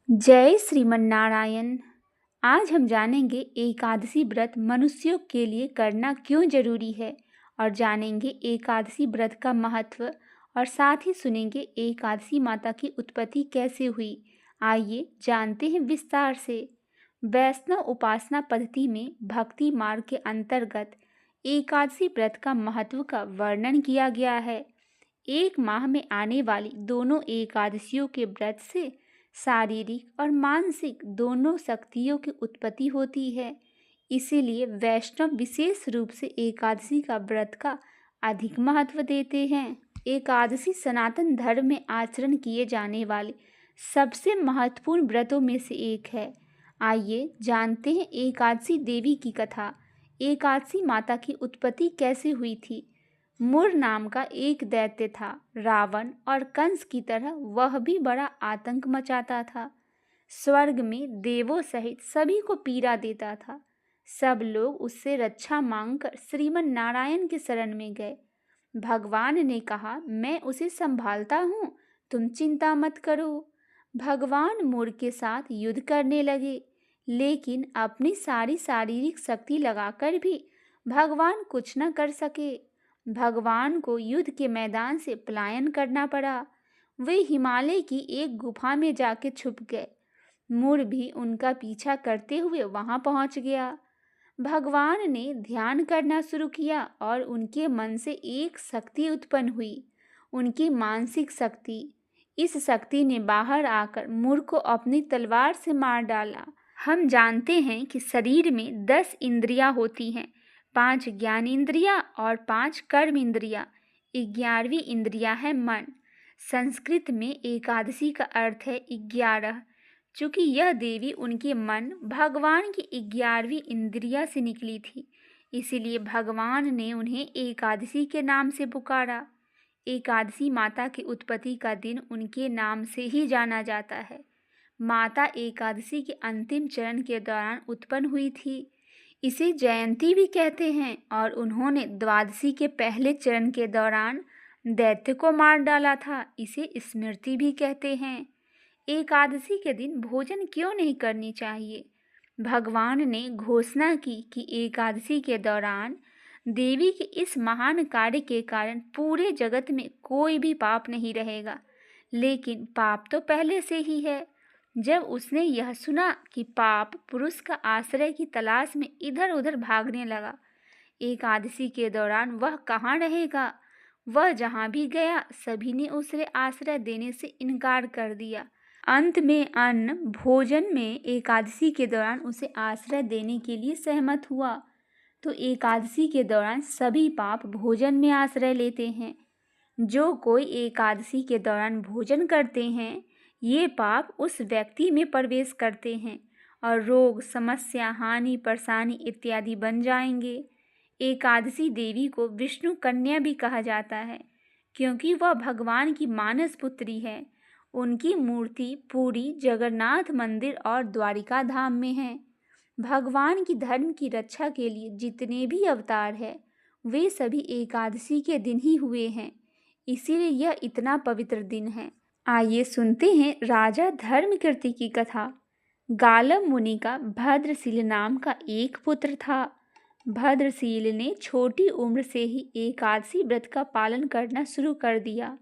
जय श्रीमन्नारायण। आज हम जानेंगे एकादशी व्रत मनुष्यों के लिए करना क्यों जरूरी है और जानेंगे एकादशी व्रत का महत्व और साथ ही सुनेंगे एकादशी माता की उत्पत्ति कैसे हुई। आइए जानते हैं विस्तार से। वैष्णव उपासना पद्धति में भक्ति मार्ग के अंतर्गत एकादशी व्रत का महत्व का वर्णन किया गया है। एक माह में आने वाली दोनों एकादशियों के व्रत से शारीरिक और मानसिक दोनों शक्तियों की उत्पत्ति होती है। इसीलिए वैष्णव विशेष रूप से एकादशी का व्रत का अधिक महत्व देते हैं। एकादशी सनातन धर्म में आचरण किए जाने वाले सबसे महत्वपूर्ण व्रतों में से एक है। आइए जानते हैं एकादशी देवी की कथा। एकादशी माता की उत्पत्ति कैसे हुई थी। मुर नाम का एक दैत्य था। रावण और कंस की तरह वह भी बड़ा आतंक मचाता था। स्वर्ग में देवों सहित सभी को पीड़ा देता था। सब लोग उससे रक्षा मांगकर श्रीमन नारायण के शरण में गए। भगवान ने कहा, मैं उसे संभालता हूँ, तुम चिंता मत करो। भगवान मुर के साथ युद्ध करने लगे, लेकिन अपनी सारी शारीरिक शक्ति लगाकर भी भगवान कुछ न कर सके। भगवान को युद्ध के मैदान से पलायन करना पड़ा। वे हिमालय की एक गुफा में जाके छुप गए। मुर भी उनका पीछा करते हुए वहां पहुंच गया। भगवान ने ध्यान करना शुरू किया और उनके मन से एक शक्ति उत्पन्न हुई, उनकी मानसिक शक्ति। इस शक्ति ने बाहर आकर मुर को अपनी तलवार से मार डाला। हम जानते हैं कि शरीर में 10 इंद्रियां होती हैं, 5 ज्ञान इंद्रियां और 5 कर्म इंद्रियां। 11वीं इंद्रिया है मन। संस्कृत में एकादशी का अर्थ है 11। चूंकि यह देवी उनके मन भगवान की 11वीं इंद्रिया से निकली थी, इसीलिए भगवान ने उन्हें एकादशी के नाम से पुकारा। एकादशी माता की उत्पत्ति का दिन उनके नाम से ही जाना जाता है। माता एकादशी के अंतिम चरण के दौरान उत्पन्न हुई थी। इसे जयंती भी कहते हैं और उन्होंने द्वादशी के पहले चरण के दौरान दैत्य को मार डाला था। इसे स्मृति भी कहते हैं। एकादशी के दिन भोजन क्यों नहीं करनी चाहिए। भगवान ने घोषणा की कि एकादशी के दौरान देवी के इस महान कार्य के कारण पूरे जगत में कोई भी पाप नहीं रहेगा। लेकिन पाप तो पहले से ही है। जब उसने यह सुना कि पाप पुरुष का आश्रय की तलाश में इधर उधर भागने लगा, एकादशी के दौरान वह कहाँ रहेगा। वह जहाँ भी गया सभी ने उसे आश्रय देने से इनकार कर दिया। अंत में अन्न भोजन में एकादशी के दौरान उसे आश्रय देने के लिए सहमत हुआ। तो एकादशी के दौरान सभी पाप भोजन में आश्रय लेते हैं। जो कोई एकादशी के दौरान भोजन करते हैं, ये पाप उस व्यक्ति में प्रवेश करते हैं और रोग, समस्या, हानि, परेशानी इत्यादि बन जाएंगे। एकादशी देवी को विष्णु कन्या भी कहा जाता है, क्योंकि वह भगवान की मानस पुत्री है। उनकी मूर्ति पूरी जगन्नाथ मंदिर और द्वारिका धाम में है। भगवान की धर्म की रक्षा के लिए जितने भी अवतार हैं, वे सभी एकादशी के दिन ही हुए हैं। इसीलिए यह इतना पवित्र दिन है। आइए सुनते हैं राजा धर्मकीर्ति की कथा। गालव मुनि का भद्रशील नाम का एक पुत्र था। भद्रशील ने छोटी उम्र से ही एकादशी व्रत का पालन करना शुरू कर दिया।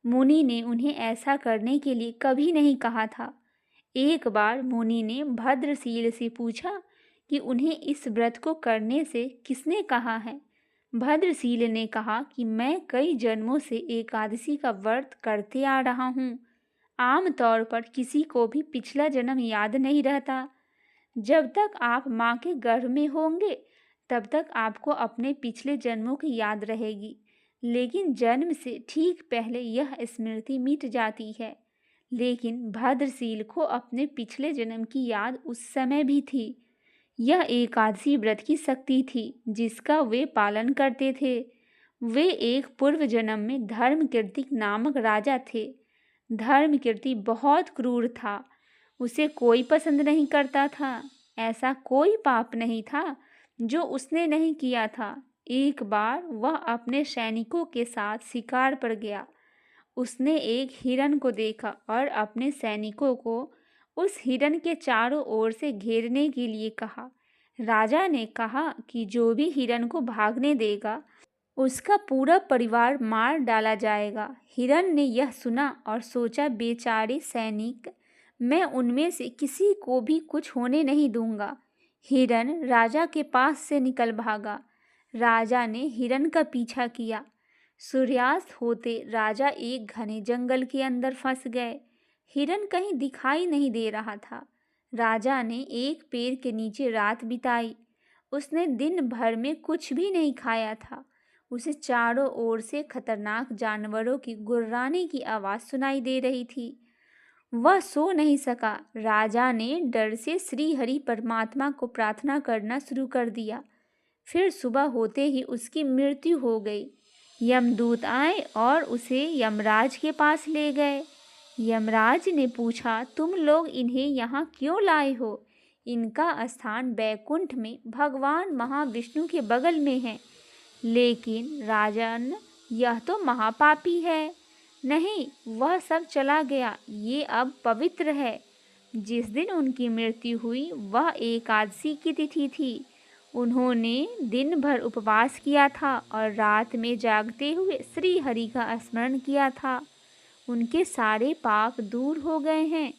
मुनि ने उन्हें ऐसा करने के लिए कभी नहीं कहा था। एक बार मुनि ने भद्रशील से पूछा कि उन्हें इस व्रत को करने से किसने कहा है। भद्रशील ने कहा कि मैं कई जन्मों से एकादशी का व्रत करते आ रहा हूँ। आमतौर पर किसी को भी पिछला जन्म याद नहीं रहता। जब तक आप माँ के गर्भ में होंगे तब तक आपको अपने पिछले जन्मों की याद रहेगी, लेकिन जन्म से ठीक पहले यह स्मृति मिट जाती है। लेकिन भद्रशील को अपने पिछले जन्म की याद उस समय भी थी। यह एकादशी व्रत की शक्ति थी जिसका वे पालन करते थे। वे एक पूर्व जन्म में धर्मकीर्ति नामक राजा थे। धर्मकीर्ति बहुत क्रूर था। उसे कोई पसंद नहीं करता था। ऐसा कोई पाप नहीं था जो उसने नहीं किया था। एक बार वह अपने सैनिकों के साथ शिकार पर गया। उसने एक हिरण को देखा और अपने सैनिकों को उस हिरण के चारों ओर से घेरने के लिए कहा। राजा ने कहा कि जो भी हिरण को भागने देगा उसका पूरा परिवार मार डाला जाएगा। हिरण ने यह सुना और सोचा, बेचारे सैनिक, मैं उनमें से किसी को भी कुछ होने नहीं दूंगा। हिरण राजा के पास से निकल भागा। राजा ने हिरण का पीछा किया। सूर्यास्त होते राजा एक घने जंगल के अंदर फंस गए। हिरण कहीं दिखाई नहीं दे रहा था। राजा ने एक पेड़ के नीचे रात बिताई। उसने दिन भर में कुछ भी नहीं खाया था। उसे चारों ओर से खतरनाक जानवरों की गुर्राने की आवाज़ सुनाई दे रही थी। वह सो नहीं सका। राजा ने डर से श्री हरि परमात्मा को प्रार्थना करना शुरू कर दिया। फिर सुबह होते ही उसकी मृत्यु हो गई। यमदूत आए और उसे यमराज के पास ले गए। यमराज ने पूछा, तुम लोग इन्हें यहाँ क्यों लाए हो? इनका स्थान बैकुंठ में भगवान महाविष्णु के बगल में है। लेकिन राजन, यह तो महापापी है। नहीं, वह सब चला गया, ये अब पवित्र है। जिस दिन उनकी मृत्यु हुई वह एकादशी की तिथि थी। उन्होंने दिन भर उपवास किया था और रात में जागते हुए श्री हरि का स्मरण किया था। उनके सारे पाप दूर हो गए हैं,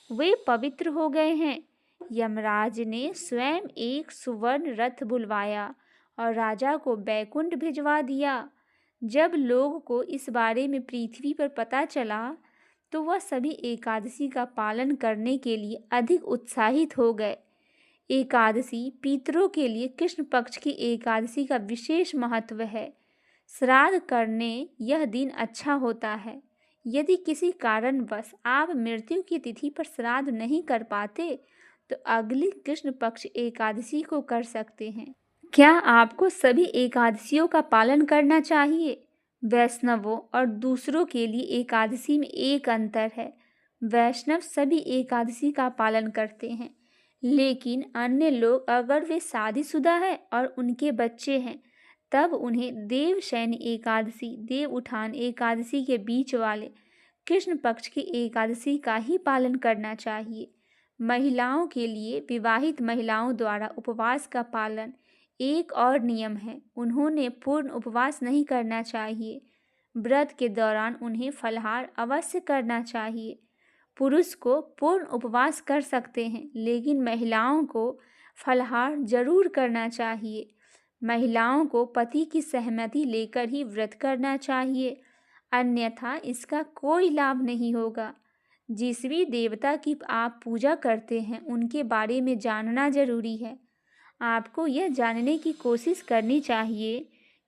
वे पवित्र हो गए हैं। यमराज ने स्वयं एक सुवर्ण रथ बुलवाया और राजा को बैकुंठ भिजवा दिया। जब लोगों को इस बारे में पृथ्वी पर पता चला तो वह सभी एकादशी का पालन करने के लिए अधिक उत्साहित हो गए। एकादशी पितरों के लिए कृष्ण पक्ष की एकादशी का विशेष महत्व है। श्राद्ध करने यह दिन अच्छा होता है। यदि किसी कारणवश आप मृत्यु की तिथि पर श्राद्ध नहीं कर पाते तो अगली कृष्ण पक्ष एकादशी को कर सकते हैं। क्या आपको सभी एकादशियों का पालन करना चाहिए? वैष्णवों और दूसरों के लिए एकादशी में एक अंतर है। वैष्णव सभी एकादशी का पालन करते हैं, लेकिन अन्य लोग अगर वे शादीशुदा हैं और उनके बच्चे हैं तब उन्हें देवशयनी एकादशी, देव उठान एकादशी के बीच वाले कृष्ण पक्ष की एकादशी का ही पालन करना चाहिए। महिलाओं के लिए विवाहित महिलाओं द्वारा उपवास का पालन एक और नियम है। उन्होंने पूर्ण उपवास नहीं करना चाहिए। व्रत के दौरान उन्हें फलाहार अवश्य करना चाहिए। पुरुष को पूर्ण उपवास कर सकते हैं, लेकिन महिलाओं को फलाहार जरूर करना चाहिए। महिलाओं को पति की सहमति लेकर ही व्रत करना चाहिए, अन्यथा इसका कोई लाभ नहीं होगा। जिस भी देवता की आप पूजा करते हैं उनके बारे में जानना जरूरी है। आपको यह जानने की कोशिश करनी चाहिए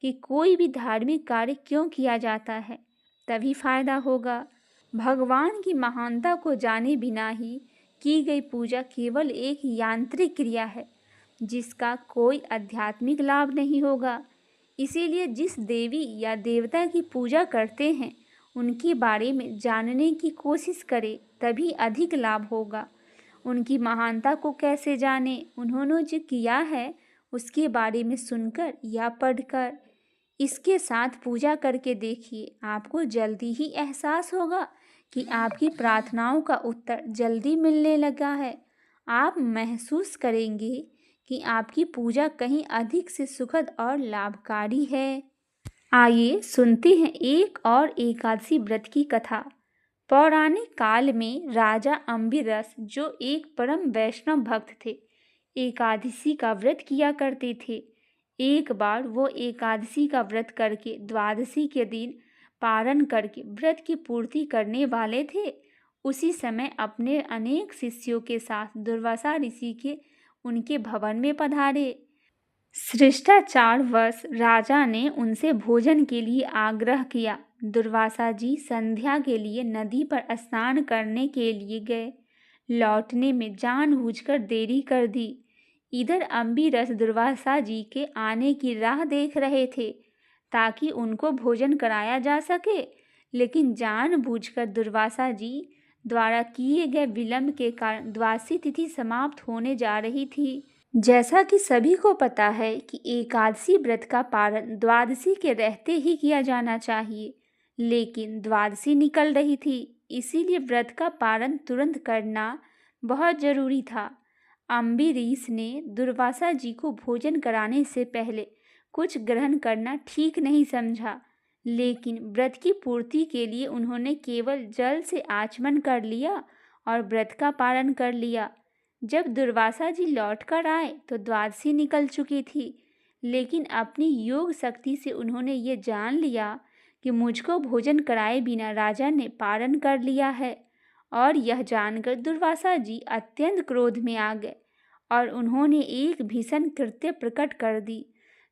कि कोई भी धार्मिक कार्य क्यों किया जाता है, तभी फायदा होगा। भगवान की महानता को जाने बिना ही की गई पूजा केवल एक यांत्रिक क्रिया है जिसका कोई आध्यात्मिक लाभ नहीं होगा। इसीलिए जिस देवी या देवता की पूजा करते हैं उनके बारे में जानने की कोशिश करें, तभी अधिक लाभ होगा। उनकी महानता को कैसे जाने? उन्होंने जो किया है उसके बारे में सुनकर या पढ़कर। इसके साथ पूजा करके देखिए, आपको जल्दी ही एहसास होगा कि आपकी प्रार्थनाओं का उत्तर जल्दी मिलने लगा है। आप महसूस करेंगे कि आपकी पूजा कहीं अधिक से सुखद और लाभकारी है। आइए सुनते हैं एक और एकादशी व्रत की कथा। पौराणिक काल में राजा अम्बिरस, जो एक परम वैष्णव भक्त थे, एकादशी का व्रत किया करते थे। एक बार वो एकादशी का व्रत करके द्वादशी के दिन पारण करके व्रत की पूर्ति करने वाले थे। उसी समय अपने अनेक शिष्यों के साथ दुर्वासा ऋषि के उनके भवन में पधारे। शिष्टाचारवश राजा ने उनसे भोजन के लिए आग्रह किया। दुर्वासा जी संध्या के लिए नदी पर स्नान करने के लिए गए। लौटने में जानबूझकर देरी कर दी। इधर अम्बिरस दुर्वासा जी के आने की राह देख रहे थे ताकि उनको भोजन कराया जा सके, लेकिन जानबूझकर दुर्वासा जी द्वारा किए गए विलंब के कारण द्वादशी तिथि समाप्त होने जा रही थी। जैसा कि सभी को पता है कि एकादशी व्रत का पारण द्वादशी के रहते ही किया जाना चाहिए, लेकिन द्वादशी निकल रही थी, इसीलिए व्रत का पारण तुरंत करना बहुत जरूरी था। अम्बरीश ने दुर्वासा जी को भोजन कराने से पहले कुछ ग्रहण करना ठीक नहीं समझा, लेकिन व्रत की पूर्ति के लिए उन्होंने केवल जल से आचमन कर लिया और व्रत का पालन कर लिया। जब दुर्वासा जी लौट कर आए तो द्वादशी निकल चुकी थी, लेकिन अपनी योग शक्ति से उन्होंने ये जान लिया कि मुझको भोजन कराए बिना राजा ने पारण कर लिया है। और यह जानकर दुर्वासा जी अत्यंत क्रोध में आ गए और उन्होंने एक भीषण कृत्य प्रकट कर दी,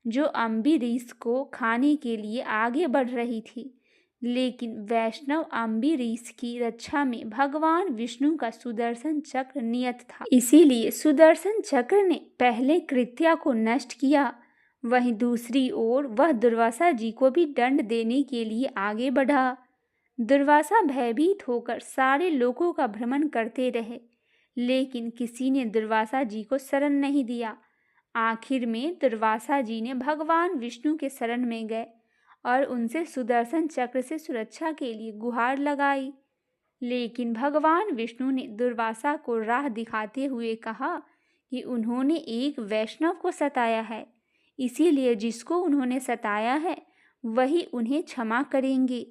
जो अम्बरीश को खाने के लिए आगे बढ़ रही थी। लेकिन वैष्णव अम्बरीश की रक्षा में भगवान विष्णु का सुदर्शन चक्र नियत था, इसीलिए सुदर्शन चक्र ने पहले कृत्या को नष्ट किया। वहीं दूसरी ओर वह दुर्वासा जी को भी दंड देने के लिए आगे बढ़ा। दुर्वासा भयभीत होकर सारे लोकों का भ्रमण करते रहे, लेकिन किसी ने दुर्वासा जी को शरण नहीं दिया। आखिर में दुर्वासा जी ने भगवान विष्णु के शरण में गए और उनसे सुदर्शन चक्र से सुरक्षा के लिए गुहार लगाई। लेकिन भगवान विष्णु ने दुर्वासा को राह दिखाते हुए कहा कि उन्होंने एक वैष्णव को सताया है, इसीलिए जिसको उन्होंने सताया है वही उन्हें क्षमा करेंगे।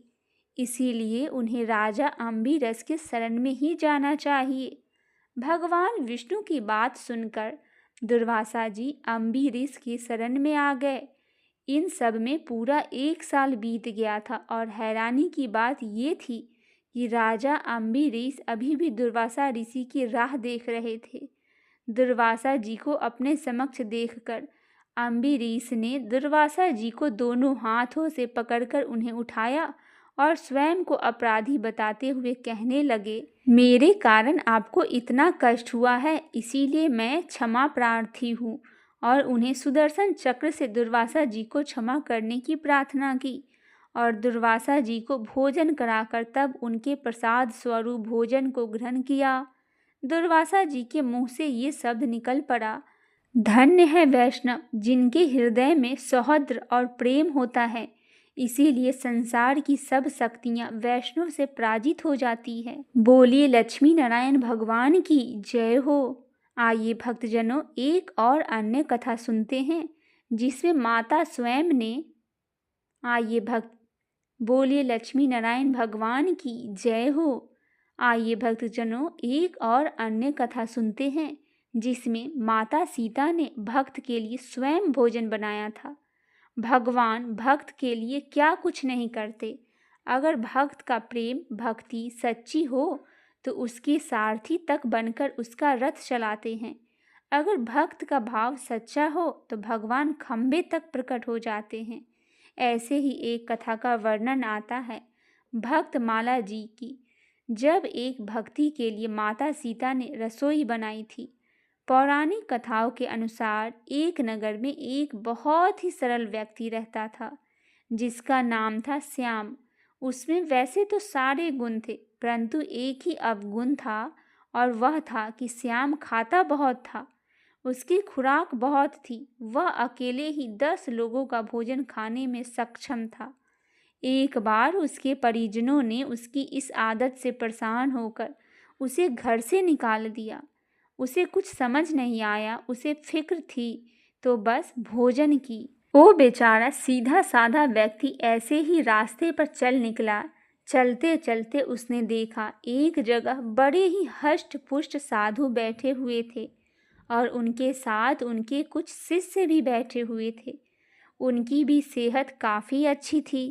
इसीलिए उन्हें राजा अम्बरीश के शरण में ही जाना चाहिए। भगवान विष्णु की बात सुनकर दुर्वासा जी अम्बरीश की शरण में आ गए। इन सब में पूरा 1 साल बीत गया था और हैरानी की बात ये थी कि राजा अम्बरीश अभी भी दुर्वासा ऋषि की राह देख रहे थे। दुर्वासा जी को अपने समक्ष देखकर अम्बरीश ने दुर्वासा जी को दोनों हाथों से पकड़कर उन्हें उठाया और स्वयं को अपराधी बताते हुए कहने लगे, मेरे कारण आपको इतना कष्ट हुआ है, इसीलिए मैं क्षमा प्रार्थी हूँ। और उन्हें सुदर्शन चक्र से दुर्वासा जी को क्षमा करने की प्रार्थना की और दुर्वासा जी को भोजन कराकर तब उनके प्रसाद स्वरूप भोजन को ग्रहण किया। दुर्वासा जी के मुंह से ये शब्द निकल पड़ा, धन्य है वैष्णव जिनके हृदय में सौहार्द और प्रेम होता है, इसीलिए संसार की सब शक्तियाँ वैष्णव से पराजित हो जाती है। बोलिए लक्ष्मी नारायण भगवान की जय हो। आइए भक्तजनों एक और अन्य कथा सुनते हैं जिसमें माता स्वयं ने बोलिए लक्ष्मी नारायण भगवान की जय हो। आइए भक्तजनों एक और अन्य कथा सुनते हैं जिसमें माता सीता ने भक्त के लिए स्वयं भोजन बनाया था। भगवान भक्त के लिए क्या कुछ नहीं करते। अगर भक्त का प्रेम भक्ति सच्ची हो तो उसके सारथी तक बनकर उसका रथ चलाते हैं। अगर भक्त का भाव सच्चा हो तो भगवान खंबे तक प्रकट हो जाते हैं। ऐसे ही एक कथा का वर्णन आता है भक्त माला जी की। जब एक भक्ति के लिए माता सीता ने रसोई बनाई थी। पौराणिक कथाओं के अनुसार एक नगर में एक बहुत ही सरल व्यक्ति रहता था जिसका नाम था श्याम। उसमें वैसे तो सारे गुण थे, परंतु एक ही अवगुण था और वह था कि श्याम खाता बहुत था। उसकी खुराक बहुत थी, वह अकेले ही 10 लोगों का भोजन खाने में सक्षम था। एक बार उसके परिजनों ने उसकी इस आदत से परेशान होकर उसे घर से निकाल दिया। उसे कुछ समझ नहीं आया, उसे फिक्र थी तो बस भोजन की। वो बेचारा सीधा साधा व्यक्ति ऐसे ही रास्ते पर चल निकला। चलते चलते उसने देखा एक जगह बड़े ही हष्ट पुष्ट साधु बैठे हुए थे और उनके साथ उनके कुछ शिष्य भी बैठे हुए थे। उनकी भी सेहत काफ़ी अच्छी थी।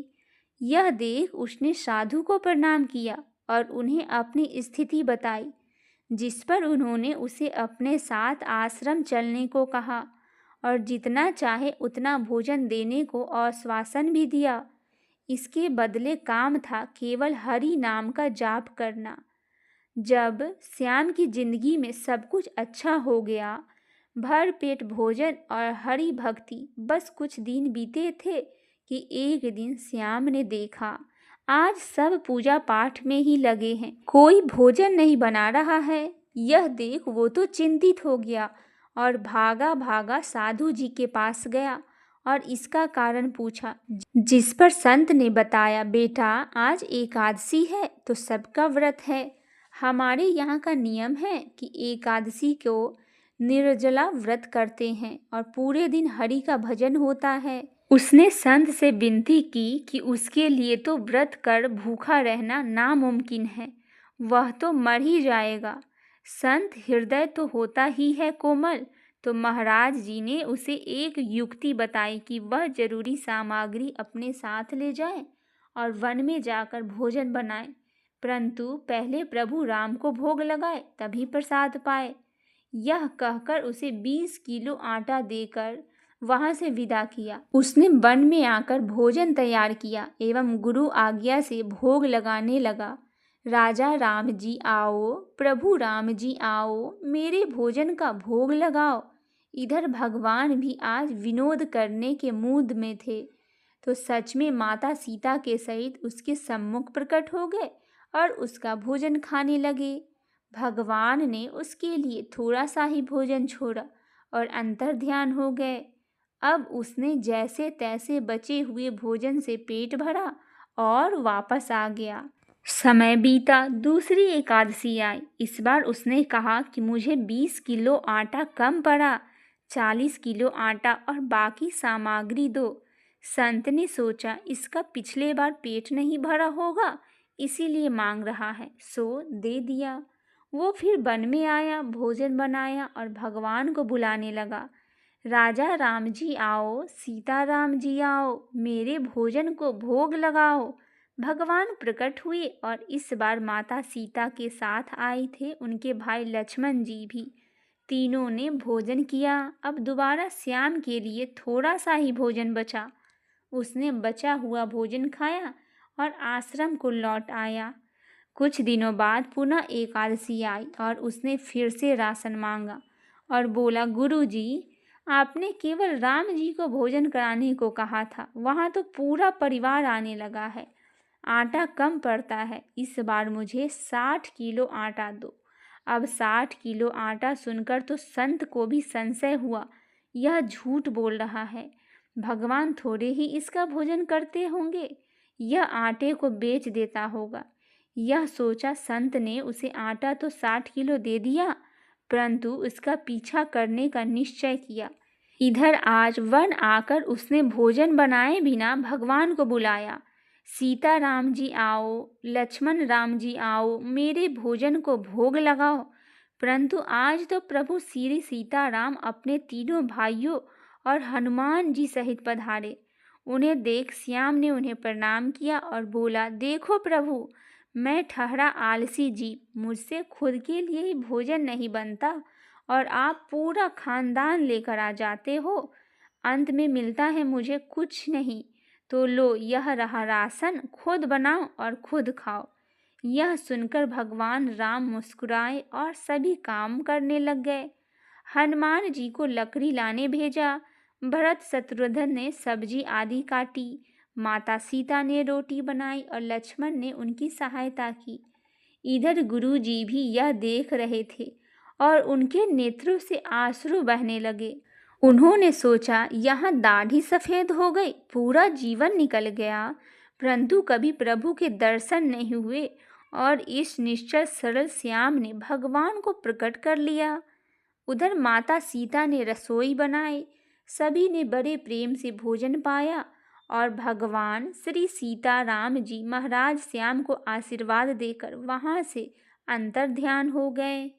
यह देख उसने साधु को प्रणाम किया और उन्हें अपनी स्थिति बताई, जिस पर उन्होंने उसे अपने साथ आश्रम चलने को कहा और जितना चाहे उतना भोजन देने को आश्वासन भी दिया। इसके बदले काम था केवल हरि नाम का जाप करना। जब श्याम की जिंदगी में सब कुछ अच्छा हो गया, भर पेट भोजन और हरि भक्ति, बस कुछ दिन बीते थे कि एक दिन श्याम ने देखा आज सब पूजा पाठ में ही लगे हैं, कोई भोजन नहीं बना रहा है। यह देख वो तो चिंतित हो गया और भागा भागा साधु जी के पास गया और इसका कारण पूछा, जिस पर संत ने बताया, बेटा आज एकादशी है तो सबका व्रत है, हमारे यहाँ का नियम है कि एकादशी को निर्जला व्रत करते हैं और पूरे दिन हरि का भजन होता है। उसने संत से विनती की कि उसके लिए तो व्रत कर भूखा रहना नामुमकिन है, वह तो मर ही जाएगा। संत हृदय तो होता ही है कोमल, तो महाराज जी ने उसे एक युक्ति बताई कि वह जरूरी सामग्री अपने साथ ले जाए और वन में जाकर भोजन बनाए, परंतु पहले प्रभु राम को भोग लगाए तभी प्रसाद पाए। यह कहकर उसे 20 किलो आटा देकर वहां से विदा किया। उसने वन में आकर भोजन तैयार किया एवं गुरु आज्ञा से भोग लगाने लगा। राजा राम जी आओ, प्रभु राम जी आओ, मेरे भोजन का भोग लगाओ। इधर भगवान भी आज विनोद करने के मूड में थे, तो सच में माता सीता के सहित उसके सम्मुख प्रकट हो गए और उसका भोजन खाने लगे। भगवान ने उसके लिए थोड़ा सा ही भोजन छोड़ा और अंतर ध्यान हो गए। अब उसने जैसे तैसे बचे हुए भोजन से पेट भरा और वापस आ गया। समय बीता, दूसरी एकादशी आई। इस बार उसने कहा कि मुझे 20 किलो आटा कम पड़ा, 40 किलो आटा और बाकी सामग्री दो। संत ने सोचा इसका पिछले बार पेट नहीं भरा होगा, इसीलिए मांग रहा है, सो दे दिया। वो फिर वन में आया, भोजन बनाया और भगवान को बुलाने लगा। राजा राम जी आओ, सीता राम जी आओ, मेरे भोजन को भोग लगाओ। भगवान प्रकट हुए और इस बार माता सीता के साथ आए थे उनके भाई लक्ष्मण जी भी। तीनों ने भोजन किया। अब दोबारा श्याम के लिए थोड़ा सा ही भोजन बचा। उसने बचा हुआ भोजन खाया और आश्रम को लौट आया। कुछ दिनों बाद पुनः एकादशी आई और उसने फिर से राशन मांगा और बोला, गुरुजी, आपने केवल राम जी को भोजन कराने को कहा था, वहाँ तो पूरा परिवार आने लगा है, आटा कम पड़ता है, इस बार मुझे 60 किलो आटा दो। अब 60 किलो आटा सुनकर तो संत को भी संशय हुआ, यह झूठ बोल रहा है, भगवान थोड़े ही इसका भोजन करते होंगे, यह आटे को बेच देता होगा। यह सोचा संत ने उसे आटा तो 60 किलो दे दिया, परंतु उसका पीछा करने का निश्चय किया। इधर आज वन आकर उसने भोजन बनाए बिना भगवान को बुलाया। सीता राम जी आओ, लक्ष्मण राम जी आओ, मेरे भोजन को भोग लगाओ। परंतु आज तो प्रभु श्री सीताराम अपने तीनों भाइयों और हनुमान जी सहित पधारे। उन्हें देख श्याम ने उन्हें प्रणाम किया और बोला, देखो प्रभु, मैं ठहरा आलसी जीव, मुझसे खुद के लिए ही भोजन नहीं बनता और आप पूरा खानदान लेकर आ जाते हो। अंत में मिलता है मुझे कुछ नहीं, तो लो यह रहा राशन, खुद बनाओ और खुद खाओ। यह सुनकर भगवान राम मुस्कुराए और सभी काम करने लग गए। हनुमान जी को लकड़ी लाने भेजा, भरत शत्रुघ्न ने सब्जी आदि काटी, माता सीता ने रोटी बनाई और लक्ष्मण ने उनकी सहायता की। इधर गुरु जी भी यह देख रहे थे और उनके नेत्रों से आंसू बहने लगे। उन्होंने सोचा, यहाँ दाढ़ी सफ़ेद हो गई, पूरा जीवन निकल गया, परंतु कभी प्रभु के दर्शन नहीं हुए और इस निश्चल सरल श्याम ने भगवान को प्रकट कर लिया। उधर माता सीता ने रसोई बनाई, सभी ने बड़े प्रेम से भोजन पाया और भगवान श्री सीताराम जी महाराज श्याम को आशीर्वाद देकर वहाँ से अंतर ध्यान हो गए।